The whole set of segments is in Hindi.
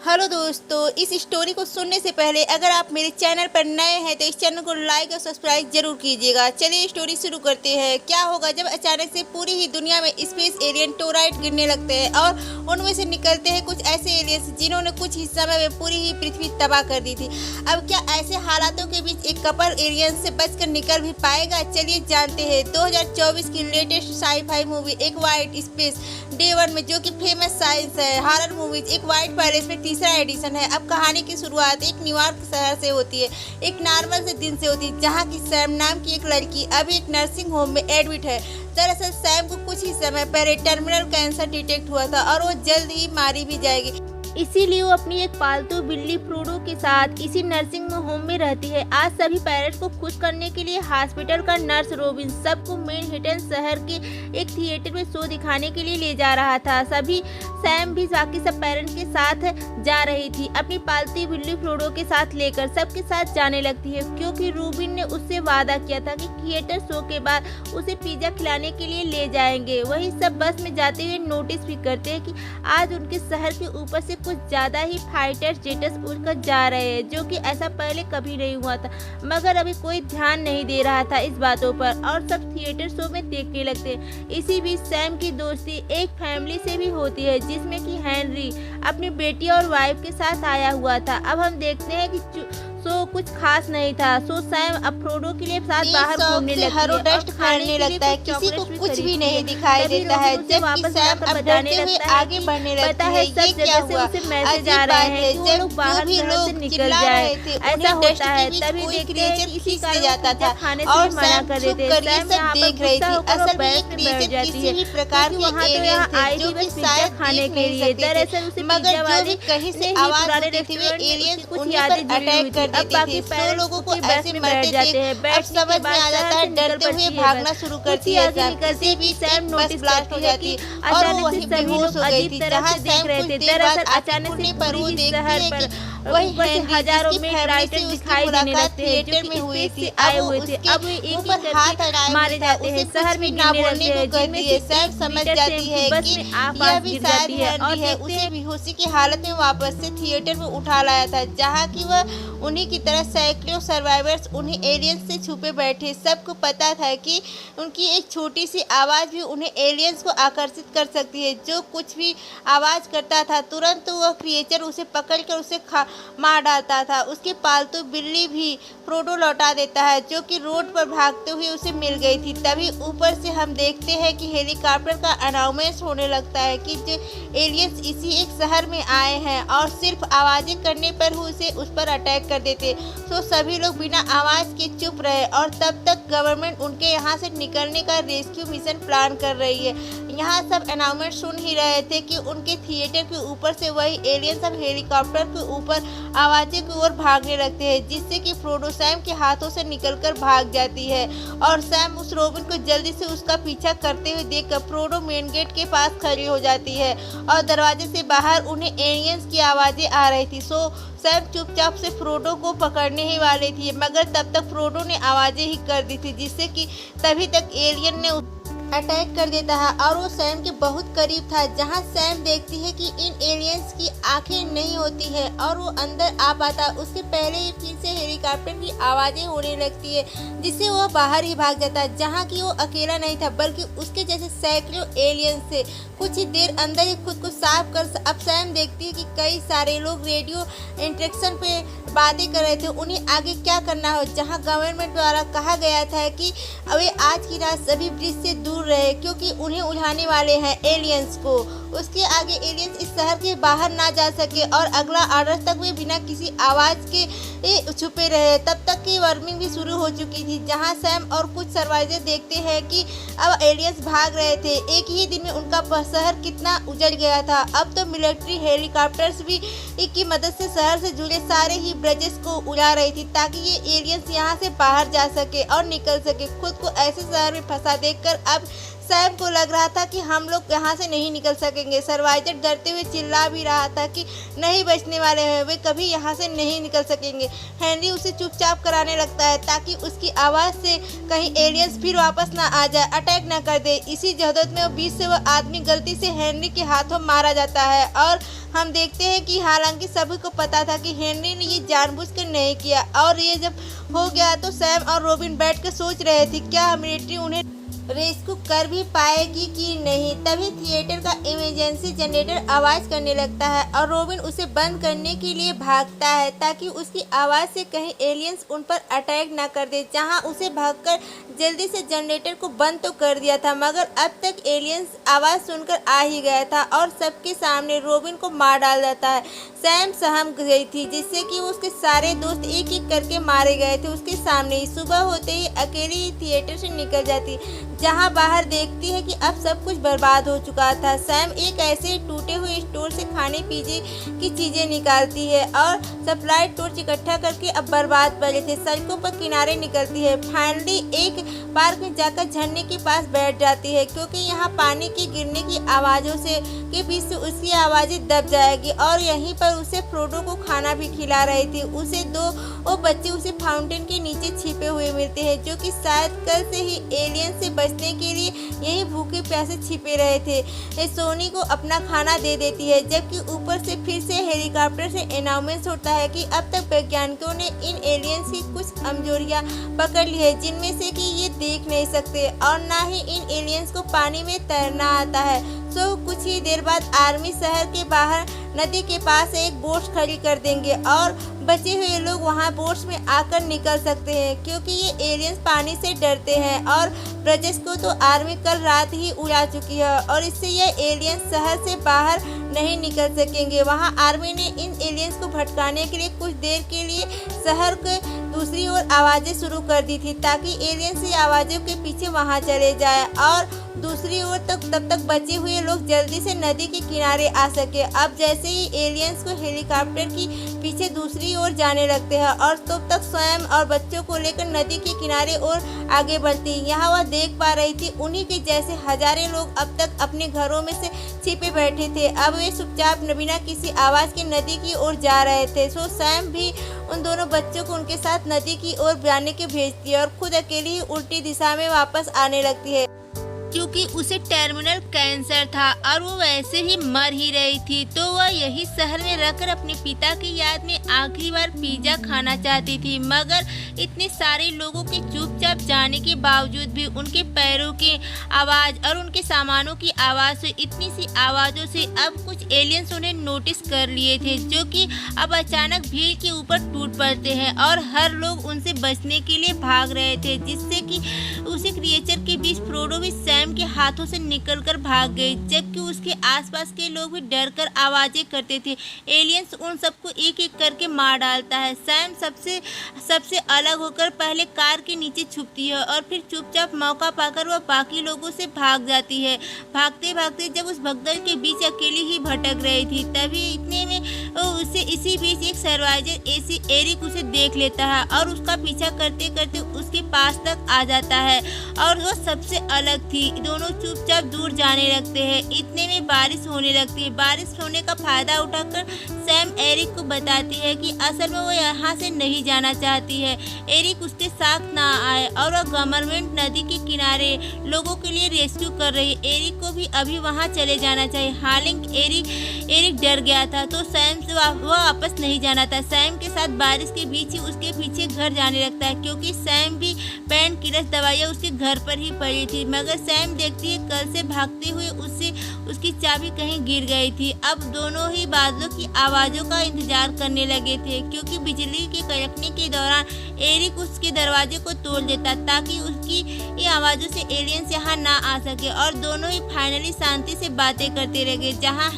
हेलो दोस्तों, इस स्टोरी को सुनने से पहले अगर आप मेरे चैनल पर नए हैं तो इस चैनल को लाइक और सब्सक्राइब जरूर कीजिएगा। चलिए स्टोरी शुरू करते हैं। क्या होगा जब अचानक से पूरी ही दुनिया में स्पेस एलियन टोराइड गिरने लगते हैं और उनमें से निकलते हैं कुछ ऐसे एलियंस जिन्होंने कुछ ही समय में पूरी ही पृथ्वी तबाह कर दी थी। अब क्या ऐसे हालातों के बीच एक कपल एलियन से बचकर निकल भी पाएगा? चलिए जानते हैं। 2024 की लेटेस्ट साई-फाई मूवी एक वाइट स्पेस डे 1 में, जो कि फेमस साइंस है हॉरर मूवीज एक वाइट पैलेस में तीसरा एडिशन है। अब कहानी की शुरुआत एक न्यूयॉर्क शहर से होती है, एक नॉर्मल से दिन से होती है, जहां की सैम नाम की एक लड़की अभी एक नर्सिंग होम में एडमिट है। दरअसल सैम को कुछ ही समय पहले टर्मिनल कैंसर डिटेक्ट हुआ था और वो जल्द ही मारी भी जाएगी। इसीलिए वो अपनी एक पालतू बिल्ली फ्रोडो के साथ इसी नर्सिंग होम में रहती है। आज सभी पेरेंट्स को खुश करने के लिए हॉस्पिटल का नर्स रोबिन सबको मैनहट्टन शहर के एक थिएटर में शो दिखाने के लिए ले जा रहा था। सैम भी बाकी सब पेरेंट्स के साथ जा रही थी। अपनी पालतू बिल्ली फ्रोडो के साथ लेकर सबके साथ जाने लगती है, क्योंकि रोबिन ने उससे वादा किया था कि थिएटर शो के बाद उसे पिज्जा खिलाने के लिए ले जाएंगे। वही सब बस में जाते हुए नोटिस भी करते हैं कि आज उनके शहर के ऊपर से कुछ ज्यादा ही फाइटर जेट्स उड़कर जा रहे हैं, जो कि ऐसा पहले कभी नहीं हुआ था। मगर अभी कोई ध्यान नहीं दे रहा था इस बातों पर और सब थिएटर शो में देखने लगते हैं। इसी बीच सैम की दोस्ती एक फैमिली से भी होती है, जिसमें कि हेनरी अपनी बेटी और वाइफ के साथ आया हुआ था। अब हम देखते हैं कि सो कुछ खास नहीं था। सो सैम अब फ्रोडो के लिए साथ बाहर घूमने लगती है और खाने लगता है। किसी को कुछ भी नहीं दिखाई देता है, जबकि सैम अब डरते हुए आगे बढ़ने लगता है। ये क्या हुआ? मैसेज आ रहे हैं कि वो लोग बाहर से निकल जाए। ऐसा होता है तभी देखते हैं किसी से जाता था और मना कर देते हैं। सैम यहाँ पर गुस्सा होकर वो बैठ में बैठ जाती है प्रकार के वहाँ तो यहाँ आई थी बस पिज्जा खाने के लिए। दरअसल उसे पिज्जा वाले कहीं से पुराने रेस्टोरेंट कुछ यादें जुड़ी हुई थी। अब बाकी पैरेंट्स लोगों को ऐसे मरते जाते हैं। अब समझ में आ जाता है, डरते हुए भागना शुरू करती है। निकलते भी सैम नोटिस करती है कि अचानक से सभी लोग अजीब तरह से देख रहे थे। दरअसल अचानक से पूरी शहर पर ऊपर से हजारों में राइटर दिखाई देने लगते हैं, जो कि हुए थे आए हुए थे। अब वे एक ही करके मारे जाते हैं। शहर में गिरने लगते हैं, जिनमें से सैम समझ जाती है बस में आपास गिर जाती है और उसे बेहोशी की हालत में वापस से थिएटर में उठा लाया था, जहाँ की वह उन्हीं की तरह सैकड़ों सर्वाइवर्स उन्हीं एलियंस से छुपे बैठे। सबको पता था कि उनकी एक छोटी सी आवाज़ भी उन्हें एलियंस को आकर्षित कर सकती है। जो कुछ भी आवाज़ करता था तुरंत वह क्रिएचर उसे पकड़कर उसे मार डालता था। उसकी पालतू बिल्ली भी फ्रोडो लौटा देता है, जो कि रोड पर भागते हुए उसे मिल गई थी। तभी ऊपर से हम देखते हैं कि हेलीकॉप्टर का अनाउंसमेंट होने लगता है कि जो एलियंस इसी एक शहर में आए हैं और सिर्फ आवाज़ें करने पर ही उसे उस पर अटैक कर देते। तो सभी लोग बिना आवाज़ के चुप रहे और तब तक गवर्नमेंट उनके यहाँ से निकलने का रेस्क्यू मिशन प्लान कर रही है। यहाँ सब अनाउंसमेंट सुन ही रहे थे कि उनके थिएटर के ऊपर से वही एलियंस अब हेलीकॉप्टर के ऊपर आवाज़ें की ओर भागने लगते हैं, जिससे कि फ्रोडो सैम के हाथों से निकलकर भाग जाती है और सैम उस रोबिन को जल्दी से उसका पीछा करते हुए देखकर फ्रोडो मेन गेट के पास खड़ी हो जाती है और दरवाजे से बाहर उन्हें एलियंस की आवाज़ें आ रही थी। सो सैम चुपचाप से फ्रोडो को पकड़ने ही वाली थी, मगर तब तक फ्रोडो ने आवाज़ें ही कर दी थी, जिससे कि तभी तक एलियन ने अटैक कर देता है और वो सैम के बहुत करीब था। जहां सैम देखती है कि इन एलियंस की आंखें नहीं होती है और वो अंदर आ पाता उसके पहले ही फिर से हेलीकॉप्टर की आवाज़ें होने लगती है, जिससे वो बाहर ही भाग जाता है। जहां कि वो अकेला नहीं था बल्कि उसके जैसे सैकड़ों एलियंस थे। कुछ ही देर अंदर ही खुद को साफ कर अब सैम देखती है कि कई सारे लोग रेडियो इंटरेक्शन पे बातें कर रहे थे, उन्हें आगे क्या करना हो। जहां गवर्नमेंट द्वारा कहा गया था कि वे आज की रात सभी ब्रिज से दूर रहे, क्योंकि उन्हें उठाने वाले हैं एलियंस को। उसके आगे एलियंस इस शहर के बाहर ना जा सके और अगला ऑर्डर तक वे बिना किसी आवाज़ के छुपे रहे। तब तक की वार्मिंग भी शुरू हो चुकी थी, जहां सैम और कुछ सर्वाइवर देखते हैं कि अब एलियंस भाग रहे थे। एक ही दिन में उनका शहर कितना उजड़ गया था। अब तो मिलिट्री हेलीकॉप्टर्स भी की मदद से शहर से जुड़े सारे ही ब्रिजेस को उड़ा रही थी, ताकि ये एलियंस यहाँ से बाहर जा सके और निकल सके। खुद को ऐसे शहर में फंसा देखकर अब सैम को लग रहा था कि हम लोग यहाँ से नहीं निकल सकेंगे। सर्वाइवर डरते हुए चिल्ला भी रहा था कि नहीं बचने वाले हैं, वे कभी यहाँ से नहीं निकल सकेंगे। हेनरी उसे चुपचाप कराने लगता है ताकि उसकी आवाज़ से कहीं एलियंस फिर वापस ना आ जाए, अटैक ना कर दे। इसी जहदत में वो बीच से वो आदमी गलती से हेनरी के हाथों मारा जाता है और हम देखते हैं कि हालांकि सभी को पता था कि हेनरी ने ये जानबूझकर नहीं किया। और ये जब हो गया तो सैम और रॉबिन बैठकर सोच रहे थे क्या मिलिट्री उन्हें रेस्क्यू कर भी पाएगी कि नहीं। तभी थिएटर का इमरजेंसी जनरेटर आवाज़ करने लगता है और रॉबिन उसे बंद करने के लिए भागता है ताकि उसकी आवाज़ से कहीं एलियंस उन पर अटैक ना कर दे। जहां उसे भागकर जल्दी से जनरेटर को बंद तो कर दिया था, मगर अब तक एलियंस आवाज़ सुनकर आ ही गया था और सबके सामने रॉबिन को मार डाल देता है। सैम सहम गई थी जिससे कि उसके सारे दोस्त एक एक करके मारे गए थे उसके सामने ही। सुबह होते ही अकेली ही थिएटर से निकल जाती, जहां बाहर देखती है कि अब सब कुछ बर्बाद हो चुका था। सैम एक ऐसे टूटे हुए स्टोर से खाने पीने की चीजें निकालती है और सप्लाई टॉर्च इकट्ठा करके अब बर्बाद पड़े थे सड़कों पर किनारे निकलती है। फाइनली एक पार्क में जाकर झरने के पास बैठ जाती है क्योंकि यहाँ पानी के गिरने की आवाज़ों से के बीच से उसकी आवाज़ें दब जाएगी। और यहीं पर उसे फ्रोडो को खाना भी खिला रही थी। उसे दो बच्चे उसे फाउंटेन के नीचे छिपे हुए मिलते हैं जो कि शायद कल से ही एलियन से बचने के लिए यही भूखे प्यासे छिपे रहे थे। सोनी को अपना खाना दे देती है जबकि ऊपर से फिर से हेलीकॉप्टर से अनाउंसमेंट होता है कि अब तक वैज्ञानिकों ने इन एलियंस की कुछ कमजोरियां पकड़ ली है जिनमें से कि ये देख नहीं सकते और ना ही इन एलियंस को पानी में तैरना आता है। सो कुछ ही देर बाद आर्मी शहर के बाहर नदी के पास एक बोट खड़ी कर देंगे और बचे हुए लोग वहां बोट्स में आकर निकल सकते हैं क्योंकि ये एलियंस पानी से डरते हैं। और ब्रजेश को तो आर्मी कल रात ही उड़ा चुकी है और इससे ये एलियंस शहर से बाहर नहीं निकल सकेंगे। वहां आर्मी ने इन एलियंस को भटकाने के लिए कुछ देर के लिए शहर के दूसरी ओर आवाज़ें शुरू कर दी थी ताकि एलियंस की आवाज़ों के पीछे वहां चले जाए और दूसरी ओर तब तक बचे हुए लोग जल्दी से नदी के किनारे आ सके। अब जैसे ही एलियंस को हेलीकॉप्टर की पीछे दूसरी ओर जाने लगते हैं और तब तक स्वयं और बच्चों को लेकर नदी के किनारे और आगे बढ़ती। यहाँ वह देख पा रही थी उन्हीं के जैसे हजारों लोग अब तक अपने घरों में से छिपे बैठे थे। अब वे चुपचाप बिना किसी आवाज़ के नदी की ओर जा रहे थे। सो सैम भी उन दोनों बच्चों को उनके साथ नदी की ओर जाने के भेजती है और खुद अकेली ही उल्टी दिशा में वापस आने लगती है क्योंकि उसे टर्मिनल कैंसर था और वो वैसे ही मर ही रही थी। तो वह यही शहर में रहकर अपने पिता की याद में आखिरी बार पिज्जा खाना चाहती थी, मगर इतने सारे लोगों के चुपचाप जाने के बावजूद भी उनके पैरों की आवाज़ और उनके सामानों की आवाज़ से इतनी सी आवाज़ों से अब कुछ एलियंस उन्हें नोटिस कर लिए थे जो कि अब अचानक भीड़ के ऊपर टूट पड़ते हैं और हर लोग उनसे बचने के लिए भाग रहे थे, जिससे कि उसी क्रिएचर के बीच फ्रोडो भी सैम के हाथों से निकलकर भाग गए जबकि उसके आसपास के लोग भी डरकर आवाजें करते थे। एलियंस उन सबको एक एक करके मार डालता है। सैम सबसे अलग होकर पहले कार के नीचे छुपती है और फिर चुपचाप मौका पाकर वह बाकी लोगों से भाग जाती है। भागते भागते जब उस भगदड़ के बीच अकेली ही भटक रही थी तभी इतने में उसे इसी बीच एक सर्वाइवर एरिक उसे देख लेता है और उसका पीछा करते करते उसके पास तक आ जाता है और वो सबसे अलग थी। दोनों चुपचाप दूर जाने लगते हैं। इतने में बारिश होने लगती है। बारिश होने का फायदा उठाकर सैम एरिक को बताती है कि असल में वो यहाँ से नहीं जाना चाहती है। एरिक उसके साथ ना आए और वह गवर्नमेंट नदी के किनारे लोगों के लिए रेस्क्यू कर रही है। एरिक को भी अभी वहाँ चले जाना चाहिए। हालांकि एरिक डर गया था तो सैम से वह वापस नहीं जाना था। सैम के साथ बारिश के बीच ही उसके पीछे घर जाने लगता है क्योंकि सैम भी पेन किलर दवाइयाँ उसके घर पर ही पड़ी थी, मगर सैम देखती है कल से भागते हुए उसकी चाबी कहीं गिर गई थी। अब दोनों ही बादलों की आवाज़ों का इंतजार करने लगे थे क्योंकि बिजली के कड़कने के दौरान एरिक उसके दरवाजे को तोड़ देता ताकि उसकी ये आवाज़ों से एलियंस यहाँ ना आ सके और दोनों ही फाइनली शांति से बातें करते रह गए। जहाँ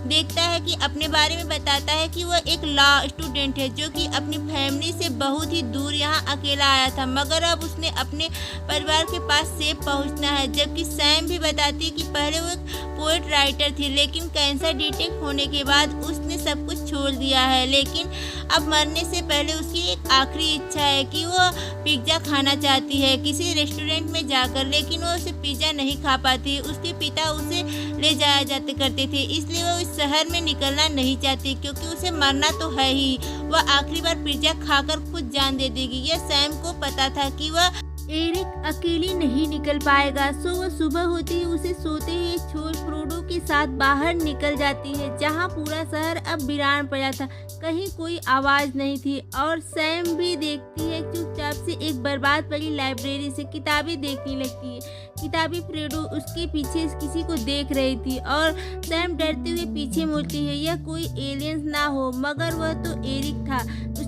देखता है कि अपने बारे में बताता है कि वह एक लॉ स्टूडेंट है जो कि अपनी फैमिली से बहुत ही दूर यहाँ अकेला आया था, मगर अब उसने अपने परिवार के पास सेफ पहुँचना है। जबकि सैम भी बताती है कि पहले वो एक पोएट राइटर थी, लेकिन कैंसर डिटेक्ट होने के बाद उसने सब कुछ छोड़ दिया है। लेकिन अब मरने से पहले उसकी एक आखिरी इच्छा है कि वो पिज्ज़ा खाना चाहती है किसी रेस्टोरेंट में जाकर, लेकिन वो उसे पिज्ज़ा नहीं खा पाती। उसके पिता उसे ले जाया जाते करते थे, इसलिए वो इस शहर में निकलना नहीं चाहती क्योंकि उसे मरना तो है ही। वह आखिरी बार पिज्ज़ा खाकर खुद जान दे देगी। यह सैम को पता था कि वह एरिक अकेली नहीं निकल पाएगा, सो वह सुबह होते ही उसे सोते ही छोड़ फ्रोडो के साथ बाहर निकल जाती है, जहां पूरा शहर अब वीरान पड़ा था। कहीं कोई आवाज नहीं थी और सैम भी देखती है चुपचाप से एक बर्बाद पड़ी लाइब्रेरी से किताबें देखने लगती है। किताबी फ्रोडो उसके पीछे किसी को देख रही थी और सैम डरते हुए पीछे मुड़ती है। यह कोई एलियंस ना हो, मगर वह तो एरिक था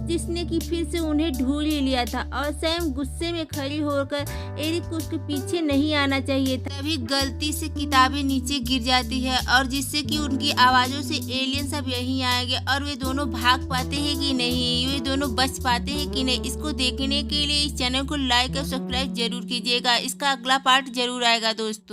जिसने कि फिर से उन्हें ढूंढ ही लिया था। और सैम गुस्से में खड़ी होकर एरिक को उसके पीछे नहीं आना चाहिए था। तभी गलती से किताबें नीचे गिर जाती है और जिससे कि उनकी आवाज़ों से एलियन सब यहीं आएंगे और वे दोनों भाग पाते हैं कि नहीं, वे दोनों बच पाते हैं कि नहीं। इसको देखने के लिए इस चैनल को लाइक और सब्सक्राइब जरूर कीजिएगा। इसका अगला पार्ट जरूर आएगा दोस्तों।